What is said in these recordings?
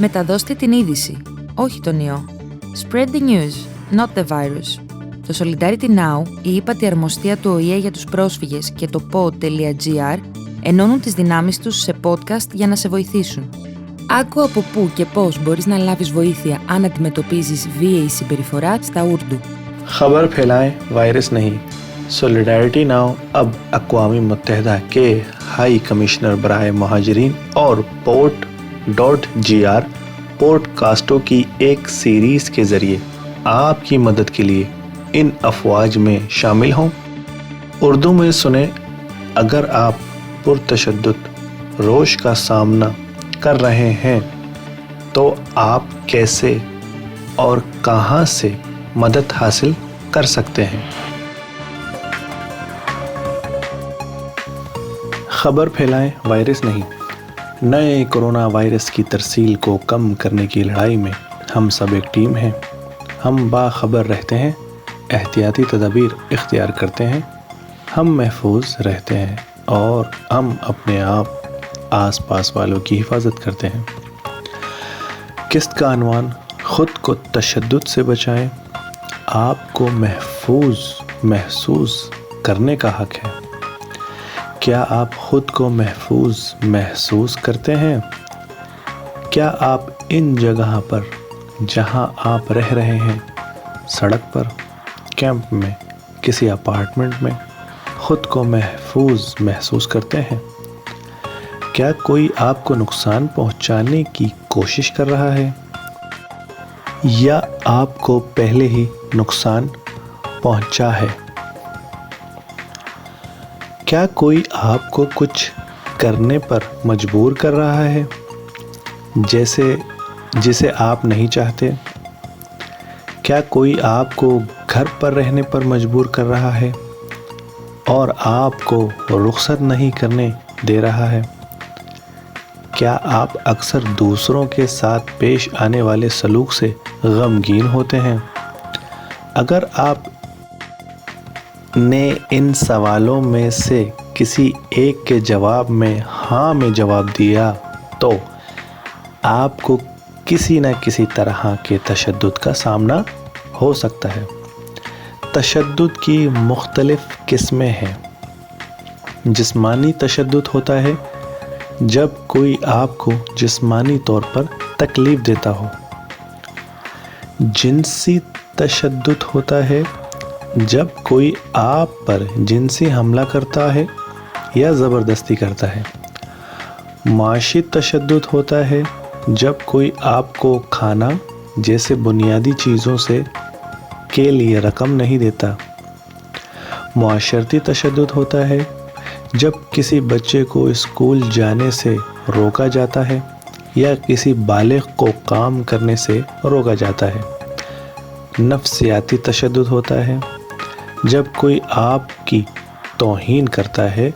Μεταδώστε την είδηση, όχι τον ιό. Spread the news, not the virus. Το Solidarity Now, η ύπατη αρμοστία του ΟΗΕ για τους πρόσφυγες και το pod.gr ενώνουν τις δυνάμεις τους σε podcast για να σε βοηθήσουν. Άκου από πού και πώς μπορείς να λάβεις βοήθεια αν αντιμετωπίζεις βίαιη συμπεριφορά στα Ουρντου. خبر پھیلائیں virus نہیں. سولیڈیرٹی now اب اقوام متحدہ کے ہائی کمشنر برائے مہاجرین اور port.gr پوڈ کاسٹوں کی ایک سیریز کے ذریعے آپ کی مدد کے لیے ان افواج میں شامل ہوں. اردو میں سنیں. اگر آپ پرتشدد روش کا سامنا کر رہے ہیں تو آپ کیسے اور کہاں سے مدد حاصل کر سکتے ہیں. خبر پھیلائیں وائرس نہیں. نئے کرونا وائرس کی ترسیل کو کم کرنے کی لڑائی میں ہم سب ایک ٹیم ہیں. ہم باخبر رہتے ہیں, احتیاطی تدابیر اختیار کرتے ہیں, ہم محفوظ رہتے ہیں اور ہم اپنے آپ آس پاس والوں کی حفاظت کرتے ہیں. قسط کا عنوان خود کو تشدد سے بچائیں. آپ کو محفوظ محسوس کرنے کا حق ہے. کیا آپ خود کو محفوظ محسوس کرتے ہیں؟ کیا آپ ان جگہ پر جہاں آپ رہ رہے ہیں, سڑک پر, کیمپ میں, کسی اپارٹمنٹ میں خود کو محفوظ محسوس کرتے ہیں؟ کیا کوئی آپ کو نقصان پہنچانے کی کوشش کر رہا ہے یا آپ کو پہلے ہی نقصان پہنچا ہے؟ کیا کوئی آپ کو کچھ کرنے پر مجبور کر رہا ہے جسے آپ نہیں چاہتے؟ کیا کوئی آپ کو گھر پر رہنے پر مجبور کر رہا ہے اور آپ کو رخصت نہیں کرنے دے رہا ہے؟ کیا آپ اکثر دوسروں کے ساتھ پیش آنے والے سلوک سے غمگین ہوتے ہیں؟ اگر آپ نے ان سوالوں میں سے کسی ایک کے جواب میں ہاں میں جواب دیا تو آپ کو کسی نہ کسی طرح کے تشدد کا سامنا ہو سکتا ہے. تشدد کی مختلف قسمیں ہیں. جسمانی تشدد ہوتا ہے جب کوئی آپ کو جسمانی طور پر تکلیف دیتا ہو. جنسی تشدد ہوتا ہے جب کوئی آپ پر جنسی حملہ کرتا ہے یا زبردستی کرتا ہے. معاشی تشدد ہوتا ہے جب کوئی آپ کو کھانا جیسے بنیادی چیزوں کے لیے رقم نہیں دیتا. معاشرتی تشدد ہوتا ہے جب کسی بچے کو اسکول جانے سے روکا جاتا ہے یا کسی بالغ کو کام کرنے سے روکا جاتا ہے. نفسیاتی تشدد ہوتا ہے جب کوئی آپ کی توہین کرتا ہے,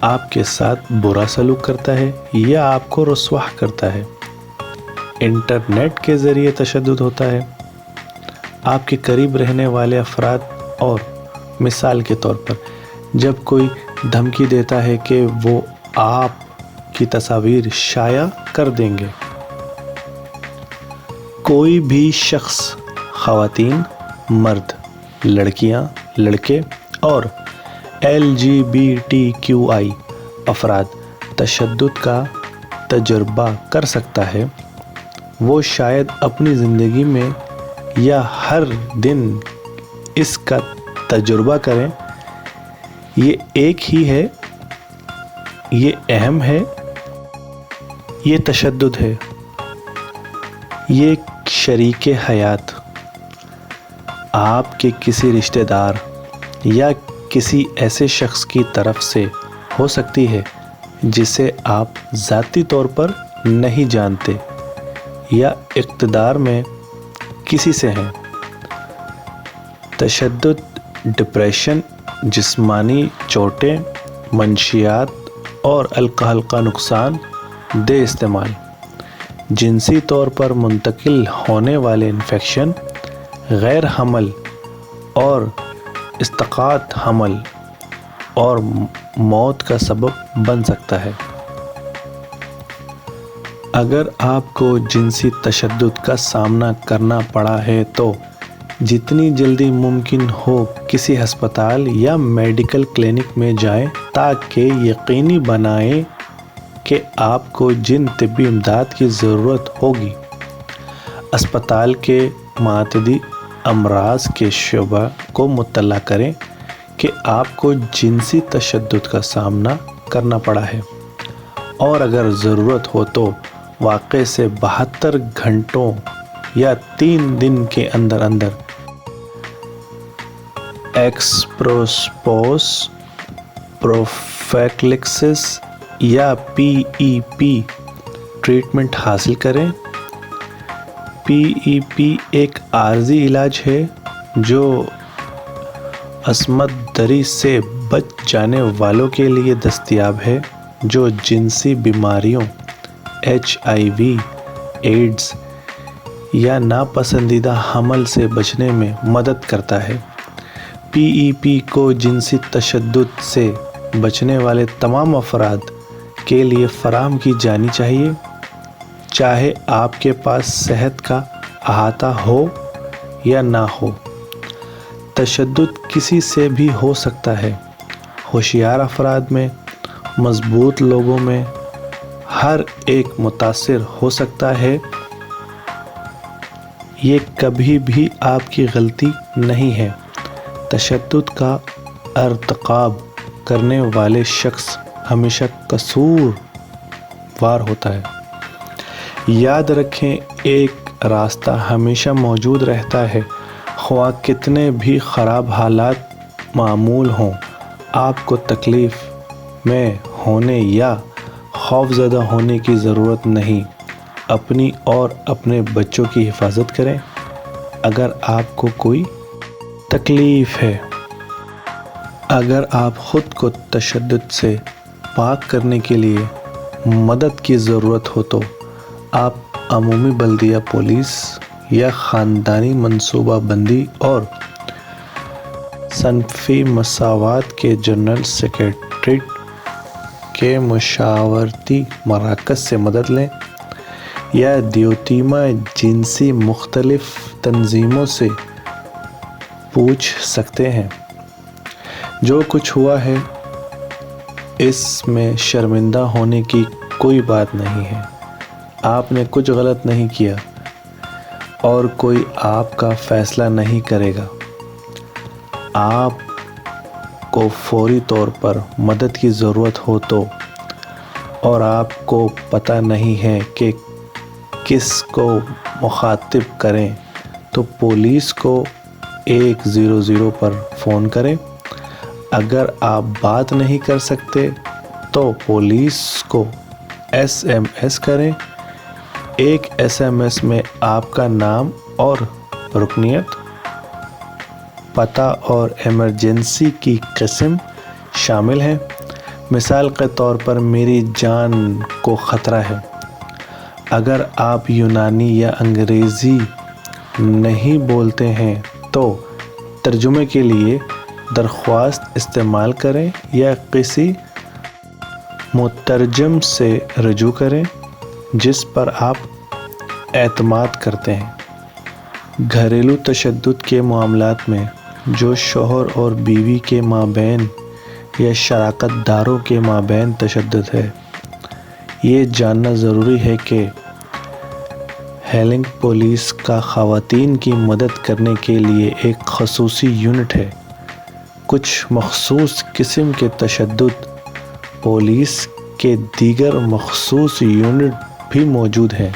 آپ کے ساتھ برا سلوک کرتا ہے یا آپ کو رسوا کرتا ہے. انٹرنیٹ کے ذریعے تشدد ہوتا ہے آپ کے قریب رہنے والے افراد اور مثال کے طور پر جب کوئی دھمکی دیتا ہے کہ وہ آپ کی تصاویر شائع کر دیں گے. کوئی بھی شخص, خواتین, مرد, لڑکیاں, لڑکے اور LGBTQI افراد تشدد کا تجربہ کر سکتا ہے. وہ شاید اپنی زندگی میں یا ہر دن اس کا تجربہ کریں. یہ ایک ہی ہے, یہ اہم ہے, یہ تشدد ہے, یہ شریک حیات آپ کے کسی رشتہ دار یا کسی ایسے شخص کی طرف سے ہو سکتی ہے جسے آپ ذاتی طور پر نہیں جانتے یا اقتدار میں کسی سے ہیں. تشدد, ڈپریشن, جسمانی چوٹیں, منشیات اور الکحل کا نقصان دہ استعمال, جنسی طور پر منتقل ہونے والے انفیکشن, غیر حمل اور اسقاط حمل اور موت کا سبب بن سکتا ہے. اگر آپ کو جنسی تشدد کا سامنا کرنا پڑا ہے تو جتنی جلدی ممکن ہو کسی ہسپتال یا میڈیکل کلینک میں جائیں تاکہ یقینی بنائیں کہ آپ کو جن طبی امداد کی ضرورت ہوگی اسپتال کے معتدی امراض کے شعبہ کو مطلع کریں کہ آپ کو جنسی تشدد کا سامنا کرنا پڑا ہے اور اگر ضرورت ہو تو واقعے سے 72 گھنٹوں یا 3 دن کے اندر ایکسپروسپوس پروفیکلکسس یا PEP ٹریٹمنٹ حاصل کریں۔ PEP ایک عارضی علاج ہے جو عصمت دری سے بچ جانے والوں کے لیے دستیاب ہے جو جنسی بیماریوں HIV، ایڈز یا ناپسندیدہ حمل سے بچنے میں مدد کرتا ہے۔ PEP کو جنسی تشدد سے بچنے والے تمام افراد کے لیے فراہم کی جانی چاہیے، چاہے آپ کے پاس صحت کا احاطہ ہو یا نہ ہو۔ تشدد کسی سے بھی ہو سکتا ہے، ہوشیار افراد میں، مضبوط لوگوں میں، ہر ایک متاثر ہو سکتا ہے۔ یہ کبھی بھی آپ کی غلطی نہیں ہے۔ تشدد کا ارتکاب کرنے والے شخص ہمیشہ قصوروار ہوتا ہے۔ یاد رکھیں، ایک راستہ ہمیشہ موجود رہتا ہے، خواہ کتنے بھی خراب حالات معمول ہوں۔ آپ کو تکلیف میں ہونے یا خوفزدہ ہونے کی ضرورت نہیں۔ اپنی اور اپنے بچوں کی حفاظت کریں۔ اگر آپ کو کوئی تکلیف ہے، اگر آپ خود کو تشدد سے پاک کرنے کے لیے مدد کی ضرورت ہو تو آپ عمومی بلدیہ پولیس یا خاندانی منصوبہ بندی اور صنفی مساوات کے جنرل سیکریٹریٹ کے مشاورتی مراکز سے مدد لیں یا دیوتیما جنسی مختلف تنظیموں سے پوچھ سکتے ہیں۔ جو کچھ ہوا ہے اس میں شرمندہ ہونے کی کوئی بات نہیں ہے۔ آپ نے کچھ غلط نہیں کیا اور کوئی آپ کا فیصلہ نہیں کرے گا۔ آپ کو فوری طور پر مدد کی ضرورت ہو تو اور آپ کو پتہ نہیں ہے کہ کس کو مخاطب کریں تو پولیس کو 100 پر فون کریں۔ اگر آپ بات نہیں کر سکتے تو پولیس کو SMS کریں۔ ایک SMS میں آپ کا نام اور رکنیت، پتہ اور ایمرجنسی کی قسم شامل ہے۔ مثال کے طور پر میری جان کو خطرہ ہے۔ اگر آپ یونانی یا انگریزی نہیں بولتے ہیں تو ترجمے کے لیے درخواست استعمال کریں یا کسی مترجم سے رجوع کریں جس پر آپ اعتماد کرتے ہیں۔ گھریلو تشدد کے معاملات میں جو شوہر اور بیوی کے مابین یا شراکت داروں کے مابین تشدد ہے، یہ جاننا ضروری ہے کہ ہیلنگ پولیس کا خواتین کی مدد کرنے کے لیے ایک خصوصی یونٹ ہے۔ کچھ مخصوص قسم کے تشدد پولیس کے دیگر مخصوص یونٹ بھی موجود ہیں،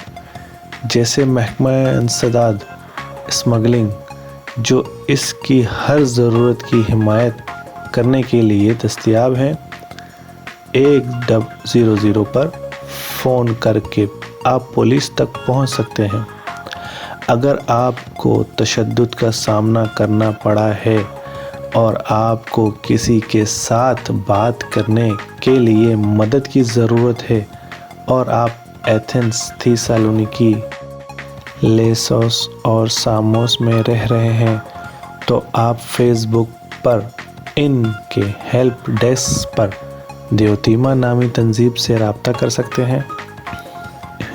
جیسے محکمہ انسداد اسمگلنگ، جو اس کی ہر ضرورت کی حمایت کرنے کے لیے دستیاب ہیں۔ 100 پر فون کر کے آپ پولیس تک پہنچ سکتے ہیں۔ اگر آپ کو تشدد کا سامنا کرنا پڑا ہے اور آپ کو کسی کے ساتھ بات کرنے کے لیے مدد کی ضرورت ہے اور آپ ایتھنز، تھیسالونیکی، لیسوس اور ساموس میں رہ رہے ہیں تو آپ فیس بک پر ان کے ہیلپ ڈیسک پر دیوتیما نامی تنظیم سے رابطہ کر سکتے ہیں۔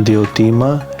@Diotima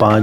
5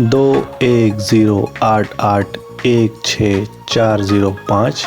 2108816405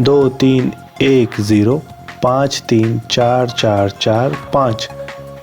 2310534445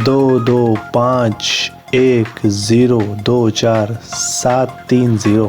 2251024730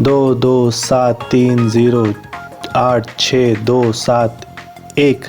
2273086271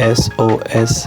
SOS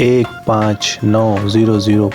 15900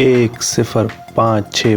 1056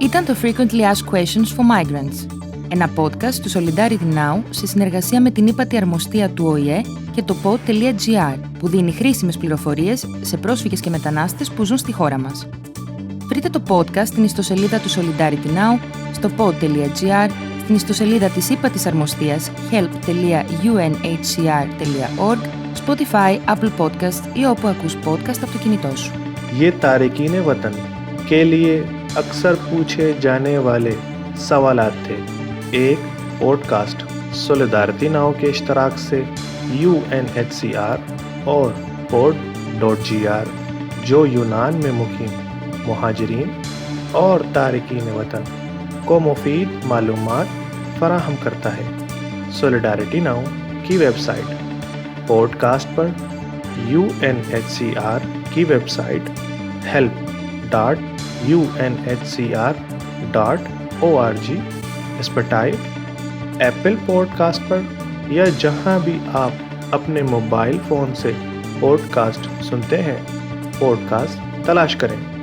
Ήταν το Frequently Asked Questions for Migrants, ένα podcast του Solidarity Now σε συνεργασία με την ύπατη αρμοστία του ΟΗΕ και το pod.gr που δίνει χρήσιμες πληροφορίες σε πρόσφυγες και μετανάστες που ζουν στη χώρα μας. Βρείτε το podcast στην ιστοσελίδα του Solidarity Now, στο pod.gr, στην ιστοσελίδα της ύπατης αρμοστίας help.unhcr.org, Spotify, Apple Podcast ή όπου ακούς podcast από το κινητό σου. یہ تارکین وطن کے لیے اکثر پوچھے جانے والے سوالات تھے۔ ایک پوڈ کاسٹ سولیدارٹی ناؤ کے اشتراک سے UNHCR اور pod.gr جو یونان میں مقیم مہاجرین اور تارکین وطن کو مفید معلومات فراہم کرتا ہے۔ سولیڈارٹی ناؤ کی ویب سائٹ پوڈ کاسٹ پر UNHCR کی ویب سائٹ help.unhcr.org اس پر ٹائپ، ایپل پوڈ کاسٹ پر یا جہاں بھی آپ اپنے موبائل فون سے پوڈ کاسٹ سنتے ہیں، پوڈ کاسٹ تلاش کریں۔